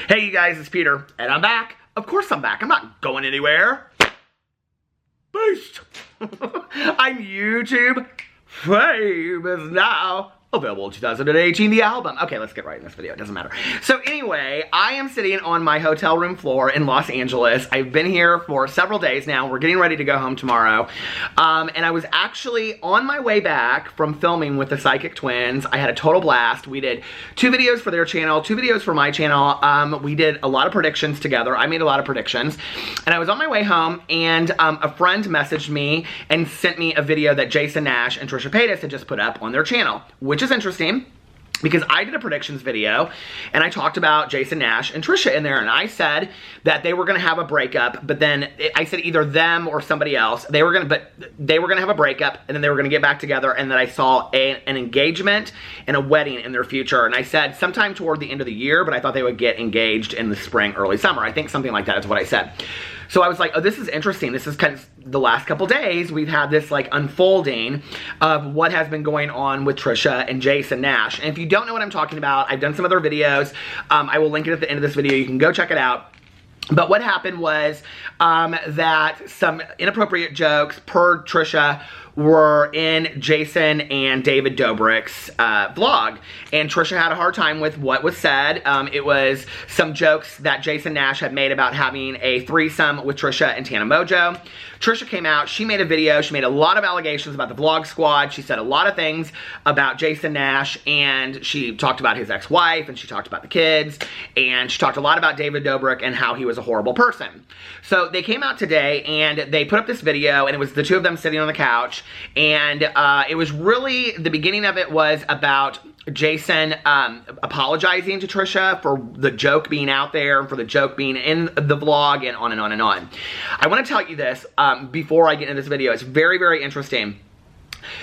Hey you guys, it's Peter, and I'm back. Of course I'm back. I'm not going anywhere. Beast. I'm YouTube famous now. Available in 2018, the album. Okay, let's get right in this video. It doesn't matter. So anyway, I am sitting on my hotel room floor in Los Angeles. I've been here for several days now. We're getting ready to go home tomorrow. And I was actually on my way back from filming with the Psychic Twins. I had a total blast. We did 2 videos for their channel, 2 videos for my channel. We did a lot of predictions together. I made a lot of predictions. And I was on my way home, and a friend messaged me and sent me a video that Jason, Nash, and Trisha Paytas had just put up on their channel, which is interesting because I did a predictions video and I talked about Jason, Nash, and Trisha in there, and I said that they were gonna have a breakup, but then I said either them or somebody else. They were gonna have a breakup and then they were gonna get back together, and then I saw an engagement and a wedding in their future, and I said sometime toward the end of the year, but I thought they would get engaged in the spring, early summer. I think something like that is what I said. So I was like, oh, this is interesting. This is kind of the last couple days we've had this like unfolding of what has been going on with Trisha and Jason Nash. And if you don't know what I'm talking about, I've done some other videos. I will link it at the end of this video. You can go check it out. But what happened was that some inappropriate jokes per Trisha were in Jason and David Dobrik's vlog. And Trisha had a hard time with what was said. It was some jokes that Jason Nash had made about having a threesome with Trisha and Tana Mojo. Trisha came out, she made a video, she made a lot of allegations about the vlog squad. She said a lot of things about Jason Nash, and she talked about his ex-wife, and she talked about the kids, and she talked a lot about David Dobrik and how he was a horrible person. So they came out today and they put up this video, and it was the 2 of them sitting on the couch, and it was really, the beginning of it was about Jason apologizing to Trisha for the joke being out there, for the joke being in the vlog, and on and on and on. I want to tell you this before I get into this video. It's very, very interesting.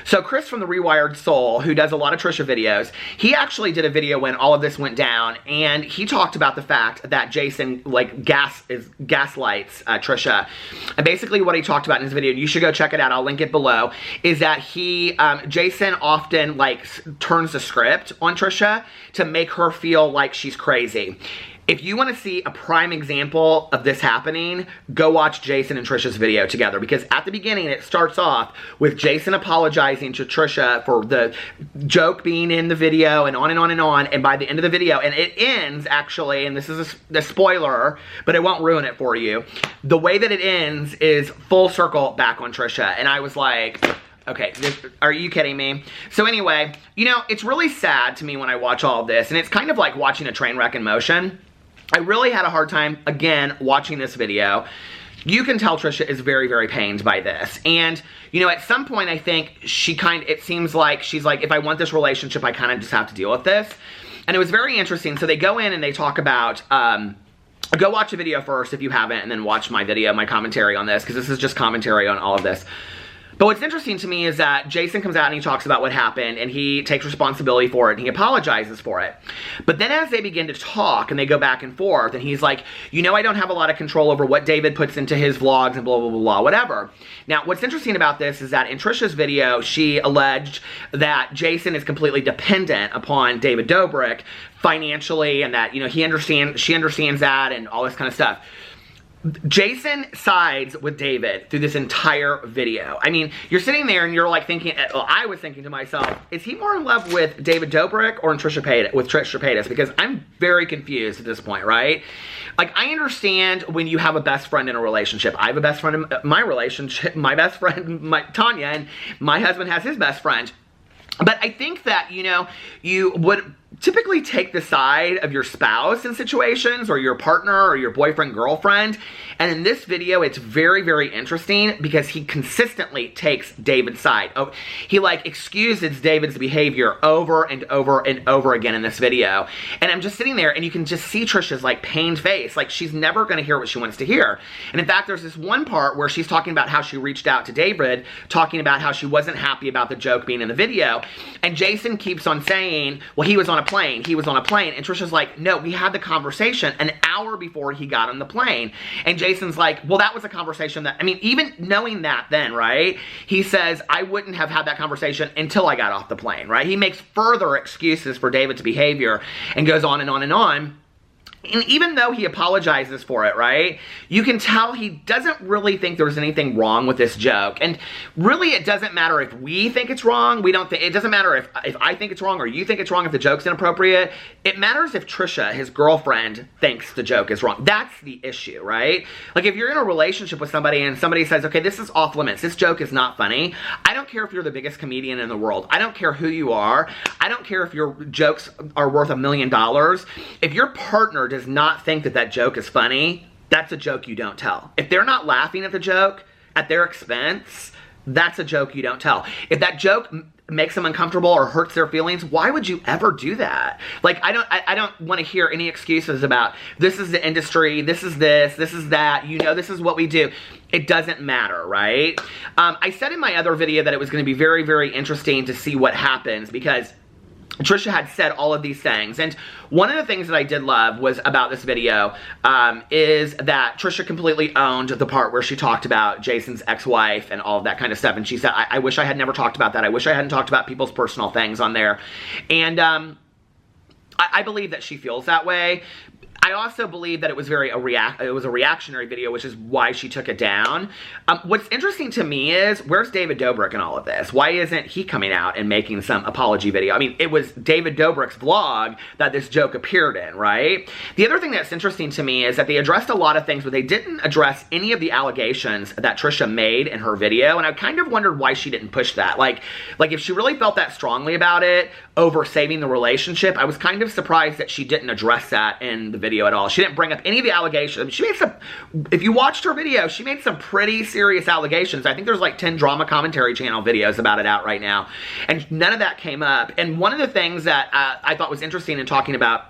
So Chris from The Rewired Soul, who does a lot of Trisha videos, he actually did a video when all of this went down, and he talked about the fact that Jason like gaslights Trisha. And basically what he talked about in his video, and you should go check it out, I'll link it below, is that Jason often like turns the script on Trisha to make her feel like she's crazy. If you want to see a prime example of this happening, go watch Jason and Trisha's video together, because at the beginning it starts off with Jason apologizing to Trisha for the joke being in the video, and on and on and on, and by the end of the video, and it ends actually, and this is a spoiler, but it won't ruin it for you, the way that it ends is full circle back on Trisha, and I was like, okay, are you kidding me? So anyway, you know, it's really sad to me when I watch all of this, and it's kind of like watching a train wreck in motion. I really had a hard time, again, watching this video. You can tell Trisha is very, very pained by this. And, you know, at some point, I think it seems like she's like, if I want this relationship, I kind of just have to deal with this. And it was very interesting. So they go in and they talk about, go watch the video first if you haven't, and then watch my video, my commentary on this, because this is just commentary on all of this. But what's interesting to me is that Jason comes out and he talks about what happened, and he takes responsibility for it, and he apologizes for it. But then as they begin to talk and they go back and forth, and he's like, you know, I don't have a lot of control over what David puts into his vlogs and blah, blah, blah, blah, whatever. Now, what's interesting about this is that in Trisha's video, she alleged that Jason is completely dependent upon David Dobrik financially, and that, you know, she understands that and all this kind of stuff. Jason sides with David through this entire video. I mean, you're sitting there and you're like thinking, well, I was thinking to myself, is he more in love with David Dobrik or Trisha Paytas? Because I'm very confused at this point, right? Like, I understand when you have a best friend in a relationship. I have a best friend in my relationship, my best friend, Tanya, and my husband has his best friend. But I think that, you know, you would typically take the side of your spouse in situations, or your partner, or your boyfriend, girlfriend. And in this video, it's very, very interesting because he consistently takes David's side. Oh, he like excuses David's behavior over and over and over again in this video. And I'm just sitting there and you can just see Trisha's like pained face. Like, she's never gonna hear what she wants to hear. And in fact, there's this one part where she's talking about how she reached out to David, talking about how she wasn't happy about the joke being in the video. And Jason keeps on saying, well, he was on a plane. He was on a plane. And Trisha's like, no, we had the conversation an hour before he got on the plane. And Jason's like, well, that was a conversation that, I mean, even knowing that then, right? He says, I wouldn't have had that conversation until I got off the plane, right? He makes further excuses for David's behavior and goes on and on and on. And even though he apologizes for it, right, you can tell he doesn't really think there's anything wrong with this joke. And really, it doesn't matter if we think it's wrong. It doesn't matter if I think it's wrong or you think it's wrong if the joke's inappropriate. It matters if Trisha, his girlfriend, thinks the joke is wrong. That's the issue, right? Like, if you're in a relationship with somebody and somebody says, okay, this is off limits, this joke is not funny, I don't care if you're the biggest comedian in the world. I don't care who you are. I don't care if your jokes are worth $1 million. If your partner does not think that that joke is funny, that's a joke you don't tell. If they're not laughing at the joke at their expense, that's a joke you don't tell. If that joke makes them uncomfortable or hurts their feelings, why would you ever do that? Like, I don't want to hear any excuses about this is the industry, this is that, you know, this is what we do. It doesn't matter, right? I said in my other video that it was going to be very, very interesting to see what happens, because Trisha had said all of these things, and one of the things that I did love was about this video is that Trisha completely owned the part where she talked about Jason's ex-wife and all of that kind of stuff, and she said, I wish I had never talked about that. I wish I hadn't talked about people's personal things on there, and I believe that she feels that way. I also believe that it was a reactionary video, which is why she took it down. What's interesting to me is, where's David Dobrik in all of this? Why isn't he coming out and making some apology video? I mean, it was David Dobrik's vlog that this joke appeared in, right? The other thing that's interesting to me is that they addressed a lot of things, but they didn't address any of the allegations that Trisha made in her video, and I kind of wondered why she didn't push that. Like if she really felt that strongly about it over saving the relationship, I was kind of surprised that she didn't address that in the video at all. She didn't bring up any of the allegations. She made some, if you watched her video, she made some pretty serious allegations. I think there's like 10 drama commentary channel videos about it out right now, and none of that came up. And one of the things that I thought was interesting in talking about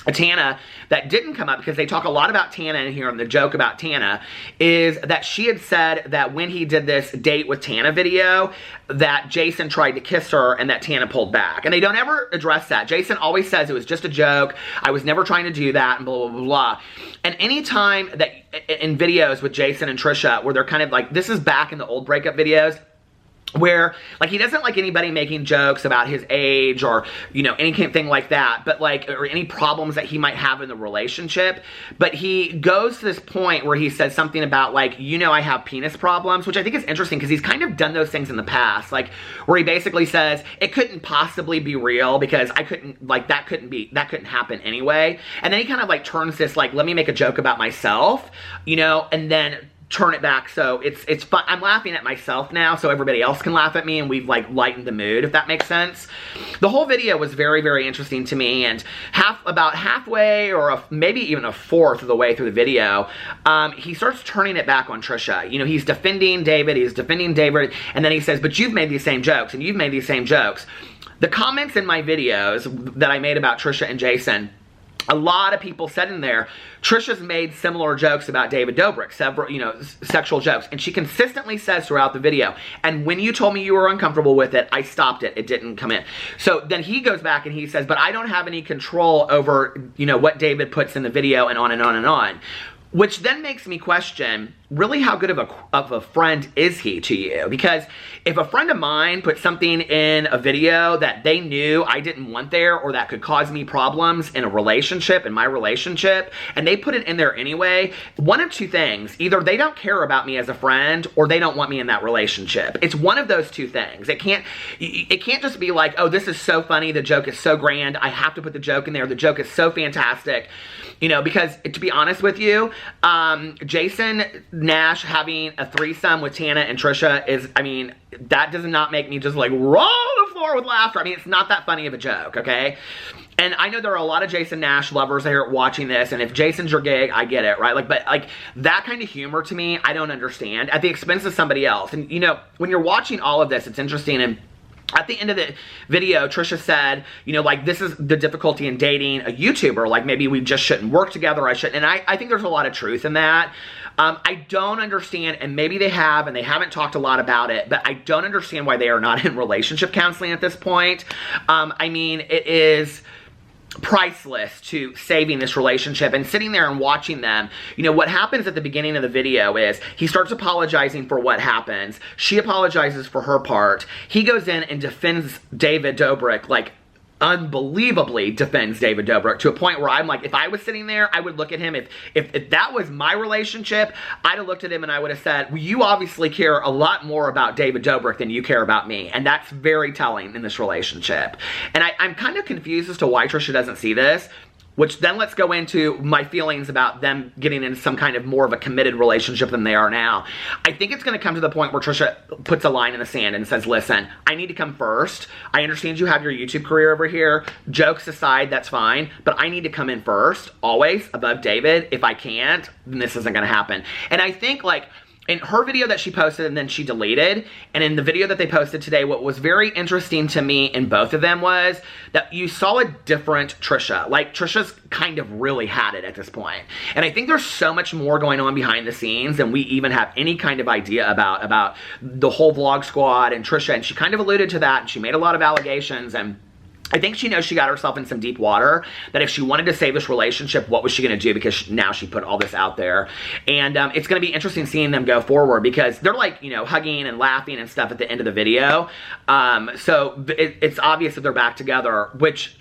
Tana that didn't come up, because they talk a lot about Tana in here, and the joke about Tana is that she had said that when he did this date with Tana video, that Jason tried to kiss her and that Tana pulled back. And they don't ever address that. Jason always says it was just a joke, I was never trying to do that, and blah, blah, blah, blah. And anytime that in videos with Jason and Trisha, where they're kind of like, this is back in the old breakup videos, where, like, he doesn't like anybody making jokes about his age or, you know, anything like that, but like, or any problems that he might have in the relationship. But he goes to this point where he says something about, like, you know, I have penis problems, which I think is interesting because he's kind of done those things in the past, like, where he basically says, it couldn't possibly be real because I couldn't, like, that couldn't happen anyway. And then he kind of, like, turns this, like, let me make a joke about myself, you know, and then turn it back. So it's fun. I'm laughing at myself now so everybody else can laugh at me, and we've like lightened the mood, if that makes sense. The whole video was very, very interesting to me, and about halfway or maybe even a fourth of the way through the video, he starts turning it back on Trisha. You know, he's defending David, and then he says, but you've made these same jokes, and you've made these same jokes. The comments in my videos that I made about Trisha and Jason, a lot of people said in there, Trisha's made similar jokes about David Dobrik, several, you know, sexual jokes, and she consistently says throughout the video, and when you told me you were uncomfortable with it, I stopped it. It didn't come in. So then he goes back and he says, but I don't have any control over, you know, what David puts in the video, and on and on and on. Which then makes me question, really, how good of a friend is he to you? Because if a friend of mine put something in a video that they knew I didn't want there, or that could cause me problems in a relationship, in my relationship, and they put it in there anyway, one of two things. Either they don't care about me as a friend, or they don't want me in that relationship. It's one of those two things. It can't just be like, oh, this is so funny, the joke is so grand, I have to put the joke in there, the joke is so fantastic. You know, because to be honest with you, Jason Nash having a threesome with Tana and Trisha is, I mean, that does not make me just like roll the floor with laughter. I mean, it's not that funny of a joke, okay? And I know there are a lot of Jason Nash lovers here watching this, and if Jason's your gig, I get it, right? Like, but like, that kind of humor to me, I don't understand, at the expense of somebody else. And you know, when you're watching all of this, it's interesting, and at the end of the video, Trisha said, you know, like, this is the difficulty in dating a YouTuber. Like, maybe we just shouldn't work together. I shouldn't. And I think there's a lot of truth in that. I don't understand, and maybe they have, and they haven't talked a lot about it, but I don't understand why they are not in relationship counseling at this point. I mean, it is priceless to saving this relationship, and sitting there and watching them. You know, what happens at the beginning of the video is he starts apologizing for what happens. She apologizes for her part. He goes in and defends David Dobrik, like, unbelievably defends David Dobrik to a point where I'm like, if I was sitting there, I would look at him. If that was my relationship, I'd have looked at him and I would have said, well, you obviously care a lot more about David Dobrik than you care about me. And that's very telling in this relationship. And I'm kind of confused as to why Trisha doesn't see this. Which then let's go into my feelings about them getting into some kind of more of a committed relationship than they are now. I think it's going to come to the point where Trisha puts a line in the sand and says, listen, I need to come first. I understand you have your YouTube career over here. Jokes aside, that's fine. But I need to come in first, always, above David. If I can't, then this isn't going to happen. And I think, like, in her video that she posted and then she deleted, and in the video that they posted today, what was very interesting to me in both of them was that you saw a different Trisha. Like, Trisha's kind of really had it at this point. And I think there's so much more going on behind the scenes than we even have any kind of idea about the whole vlog squad and Trisha. And she kind of alluded to that, and she made a lot of allegations, and I think she knows she got herself in some deep water, that if she wanted to save this relationship, what was she going to do? Because now she put all this out there. And it's going to be interesting seeing them go forward, because they're like, you know, hugging and laughing and stuff at the end of the video. So it's obvious that they're back together, which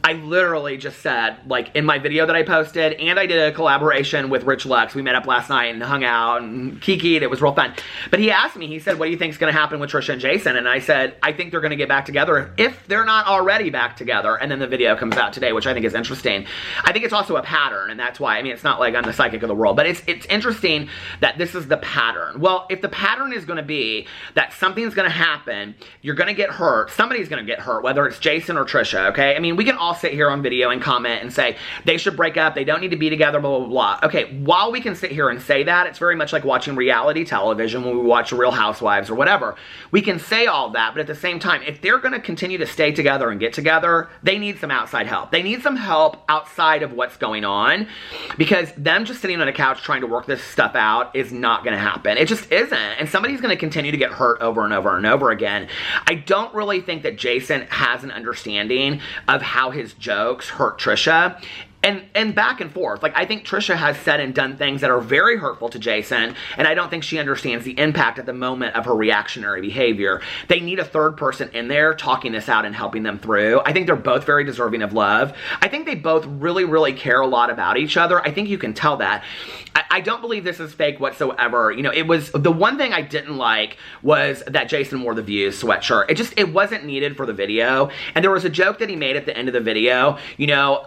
I literally just said, like, in my video that I posted, and I did a collaboration with Rich Lux. We met up last night and hung out and kikied. It was real fun. But he asked me, he said, what do you think is going to happen with Trisha and Jason? And I said, I think they're going to get back together if they're not already back together. And then the video comes out today, which I think is interesting. I think it's also a pattern, and that's why, I mean, it's not like I'm the psychic of the world, but it's interesting that this is the pattern. Well, if the pattern is going to be that something's going to happen, you're going to get hurt, somebody's going to get hurt, whether it's Jason or Trisha, okay? I mean, we can all sit here on video and comment and say they should break up, they don't need to be together, blah, blah, blah. Okay, while we can sit here and say that, it's very much like watching reality television when we watch Real Housewives or whatever. We can say all that, but at the same time, if they're going to continue to stay together and get together, they need some outside help. They need some help outside of what's going on, because them just sitting on a couch trying to work this stuff out is not going to happen. It just isn't. And somebody's going to continue to get hurt over and over and over again. I don't really think that Jason has an understanding of how his jokes hurt Trisha. And back and forth. Like, I think Trisha has said and done things that are very hurtful to Jason, and I don't think she understands the impact at the moment of her reactionary behavior. They need a third person in there talking this out and helping them through. I think they're both very deserving of love. I think they both really, really care a lot about each other. I think you can tell that. I don't believe this is fake whatsoever. You know, it was, the one thing I didn't like was that Jason wore the Views sweatshirt. It wasn't needed for the video. And there was a joke that he made at the end of the video, you know,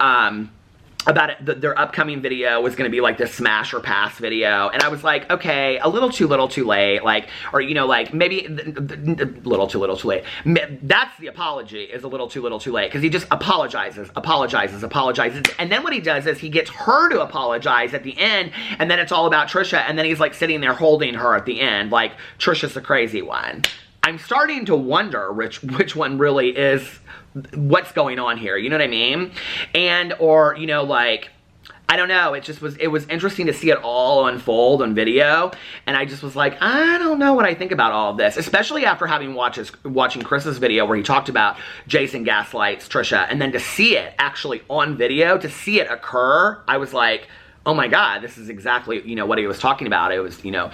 about it, their upcoming video was going to be like this smash or pass video, and I was like, okay, a little too late, like, or, you know, like, maybe little too late. That's the apology, is a little too late, because he just apologizes, and then what he does is he gets her to apologize at the end, and then it's all about Trisha, and then he's like sitting there holding her at the end, like, Trisha's the crazy one. I'm starting to wonder which one really is what's going on here, you know what I mean? And, or, you know, like, I don't know, it was interesting to see it all unfold on video, and I just was like, I don't know what I think about all of this, especially after having watching Chris's video where he talked about Jason gaslights Trisha, and then to see it actually on video, to see it occur, I was like, oh my God, this is exactly, you know, what he was talking about. It was, you know,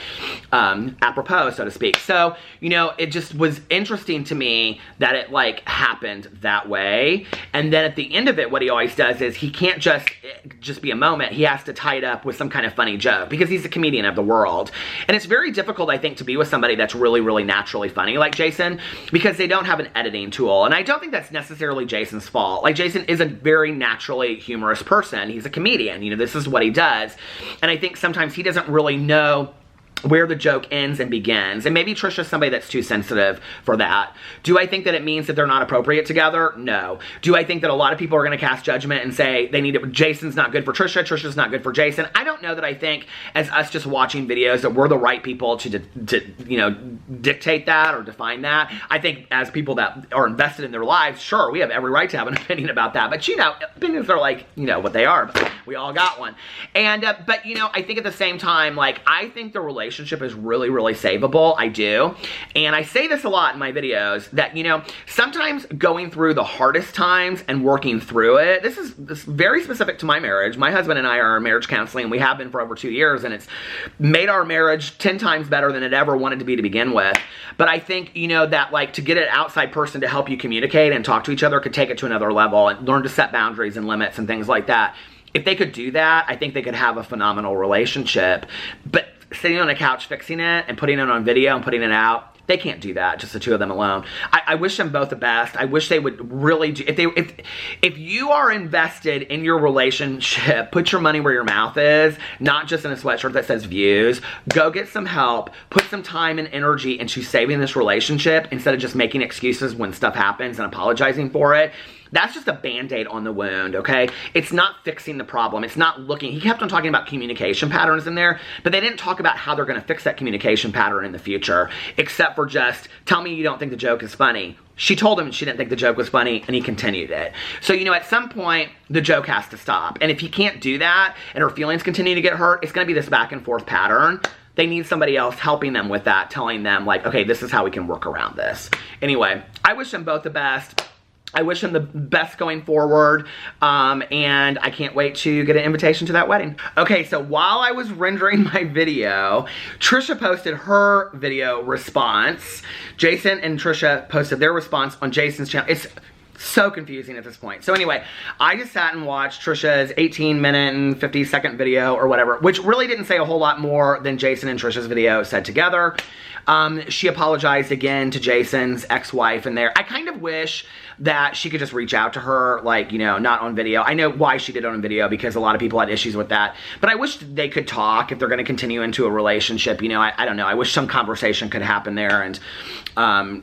apropos, so to speak. So, you know, it just was interesting to me that it, like, happened that way. And then at the end of it, what he always does is he can't just be a moment. He has to tie it up with some kind of funny joke, because he's a comedian of the world. And it's very difficult, I think, to be with somebody that's really, really naturally funny like Jason, because they don't have an editing tool. And I don't think that's necessarily Jason's fault. Like, Jason is a very naturally humorous person. He's a comedian. You know, this is what he does. And I think sometimes he doesn't really know where the joke ends and begins. And maybe Trisha's somebody that's too sensitive for that. Do I think that it means that they're not appropriate together? No. Do I think that a lot of people are going to cast judgment and say they need it, Jason's not good for Trisha, Trisha's not good for Jason? I don't know that I think, as us just watching videos, that we're the right people to you know, dictate that or define that. I think as people that are invested in their lives, sure, we have every right to have an opinion about that. But, you know, opinions are like, you know, what they are. But we all got one. And, but, you know, I think at the same time, like, I think the relationship relationship is really, really savable. I do. And I say this a lot in my videos that, you know, sometimes going through the hardest times and working through it, this is very specific to my marriage. My husband and I are in marriage counseling. We have been for over 2 years, and it's made our marriage 10 times better than it ever wanted to be to begin with. But I think, you know, that like to get an outside person to help you communicate and talk to each other could take it to another level and learn to set boundaries and limits and things like that. If they could do that, I think they could have a phenomenal relationship. But sitting on a couch fixing it and putting it on video and putting it out, they can't do that, just the two of them alone. I wish them both the best. I wish they would really do, if you are invested in your relationship, put your money where your mouth is, not just in a sweatshirt that says views. Go get some help, put some time and energy into saving this relationship instead of just making excuses when stuff happens and apologizing for it. That's just a Band-Aid on the wound, okay? It's not fixing the problem. It's not looking. He kept on talking about communication patterns in there, but they didn't talk about how they're going to fix that communication pattern in the future, except for just, tell me you don't think the joke is funny. She told him she didn't think the joke was funny, and he continued it. So, you know, at some point, the joke has to stop. And if he can't do that, and her feelings continue to get hurt, it's going to be this back and forth pattern. They need somebody else helping them with that, telling them, like, okay, this is how we can work around this. Anyway, I wish them both the best. I wish him the best going forward, and I can't wait to get an invitation to that wedding. Okay, so while I was rendering my video, Trisha posted her video response. Jason and Trisha posted their response on Jason's channel. It's so confusing at this point. So anyway, I just sat and watched Trisha's 18-minute and 50-second video or whatever, which really didn't say a whole lot more than Jason and Trisha's video said together. She apologized again to Jason's ex-wife in there. I kind of wish that she could just reach out to her, like, you know, not on video. I know why she did it on video, because a lot of people had issues with that. But I wish they could talk if they're going to continue into a relationship. You know, I don't know. I wish some conversation could happen there. And,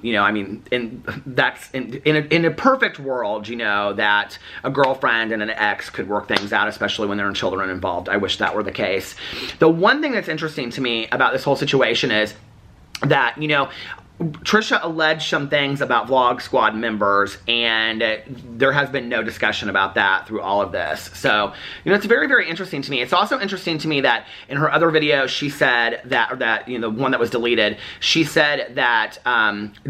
you know, I mean, in a perfect world, you know, that a girlfriend and an ex could work things out, especially when there are children involved. I wish that were the case. The one thing that's interesting to me about this whole situation is that, you know, Trisha alleged some things about Vlog Squad members, and there has been no discussion about that through all of this. So, you know, it's very, very interesting to me. It's also interesting to me that in her other video, she said that, you know, the one that was deleted, she said that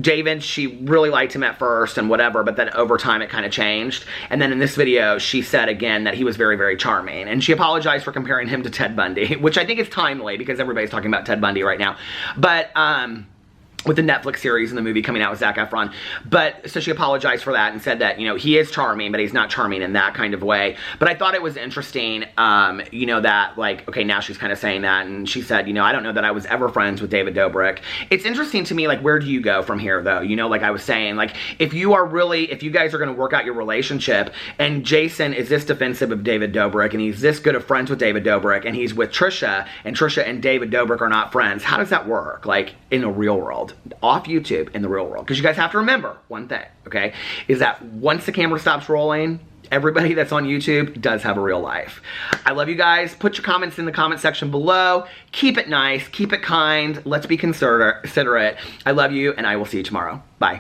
David, she really liked him at first and whatever, but then over time it kind of changed. And then in this video, she said again that he was very, very charming. And she apologized for comparing him to Ted Bundy, which I think is timely because everybody's talking about Ted Bundy right now. But, with the Netflix series and the movie coming out with Zac Efron. But, so she apologized for that and said that, you know, he is charming, but he's not charming in that kind of way. But I thought it was interesting, you know, that, like, okay, now she's kind of saying that, and she said, you know, I don't know that I was ever friends with David Dobrik. It's interesting to me, like, where do you go from here, though? You know, like I was saying, like, if you guys are going to work out your relationship, and Jason is this defensive of David Dobrik, and he's this good of friends with David Dobrik, and he's with Trisha and David Dobrik are not friends, how does that work, like, in the real world? Off YouTube in the real world. Because you guys have to remember one thing, okay, is that once the camera stops rolling, everybody that's on YouTube does have a real life. I love you guys. Put your comments in the comment section below. Keep it nice, keep it kind, let's be considerate. I love you, and I will see you tomorrow. Bye.